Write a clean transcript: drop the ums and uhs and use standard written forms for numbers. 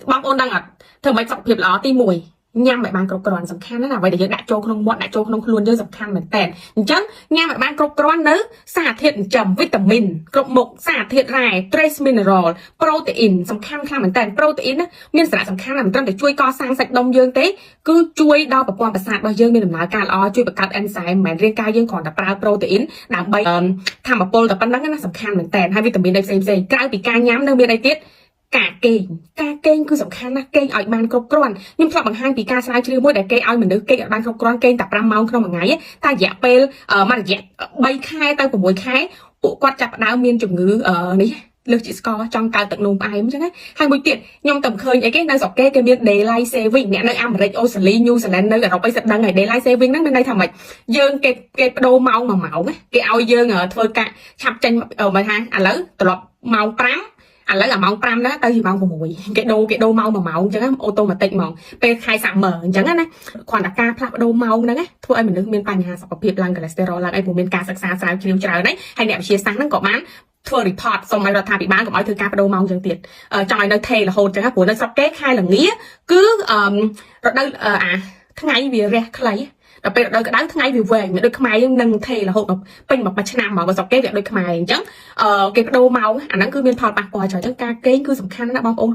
băng ôn đang ở thường mấy dọc hiệp đó ti mùi nhằm lại ban cột cron sầm khăn đó là vậy đểយើងដាក់ចូលក្នុងមាត់ដាក់ចូលក្នុងខ្លួនយើងសំខាន់មែនតើអញ្ចឹងញ៉ាំឲ្យបានគ្រប់គ្រាន់នៅសារធាតុចិញ្ចឹមវីតាមីនគ្រប់មុខសារធាតុរ៉ែ trace mineral ប្រូតេអ៊ីនសំខាន់ខ្លាំងមែនតើប្រូតេអ៊ីនមានសារៈសំខាន់ណាស់មិនត្រឹមតែជួយកសាងសាច់ដុំយើងទេគឺជួយដល់ប្រព័ន្ធប្រសាទរបស់យើងមានដំណើរការល្អជួយបង្កើតអេនហ្សែមមិនមែនរាងកាយយើងគ្រាន់តែប្រើប្រូតេអ៊ីនដើម្បីធម្មពលតែប៉ុណ្្នឹងណាសំខាន់មែនតើហើយវីតាមីនផ្សេងក្រៅពីការញ៉ាំនៅមានអីទៀតការគេងគឺសំខាន់ណាស់គេងឲ្យបានគ្រប់គ្រាន់ខ្ញុំធ្លាប់បង្ហាញពីការស្រាវជ្រាវមួយដែលគេឲ្យមនុស្សគេងឲ្យបានគ្រប់គ្រាន់គេងតែ5ម៉ោងក្នុងមួយថ្ងៃតែរយៈពេលមួយរយៈ3ខែទៅ6ខែពួកគាត់ចាប់ផ្ដើមមានជំងឺនេះលើសជាស្ករចង់កើតទឹកនោមផ្អែមអញ្ចឹងហើយមួយទៀតខ្ញុំតែឃើញអីគេនៅស្រុកគេមាន daylight saving អ្នកនៅអាមេរិកអូស្ត្រាលីញូហ្សេឡង់នៅអឺរ៉ុបអីសិតដឹងហើយ daylight saving ហ្នឹងមានន័យថាម៉េចយើងគេបដូរម៉ោង1ម៉ោងគេឲ្យយើងធ្វើការឆាប់ចេញមកថាឥឡូវត្រឡប់ម៉ោង5ឥឡូវអាម៉ោង5ណាទៅជាម៉ោង6គេដូរម៉ោង1ម៉ោងអញ្ចឹងអូតូម៉ាទិកហ្មងពេលខែសាក់មើអញ្ចឹងណាគ្រាន់តែការផ្លាស់ប្ដូរម៉ោងហ្នឹងធ្វើឲ្យមនុស្សមានបញ្ហាសុខភាពឡើងកូលេស្តេរ៉ុលឡើងអីព្រោះមានការសិក្សាស្រាវជ្រាវច្រើនហើយអ្នកវិទ្យាសាស្ត្រហ្នឹងក៏បានធ្វើ report សូមឲ្យរដ្ឋាភិបាលកុំឲ្យធ្វើការបដូរម៉ោងចឹងទៀតចង់ឲ្យនៅថេរហូតចឹងព្រោះនៅស្រុកគេខែល្ងាគឺរដូវថ្ងៃវារះខ្លីដល់ពេលរដូវក្តៅថ្ងៃវាវែងដូចខ្មែរយើងនឹងថេររហូតពេញមួយឆ្នាំមកស្រុកគេវាដូចខ្មែរអញ្ចឹងគេបដូរម៉ោងអាហ្នឹងគឺមានផលប៉ះពាល់ច្រើនអញ្ចឹងការគេងគឺសំខាន់ណាស់បងប្អូន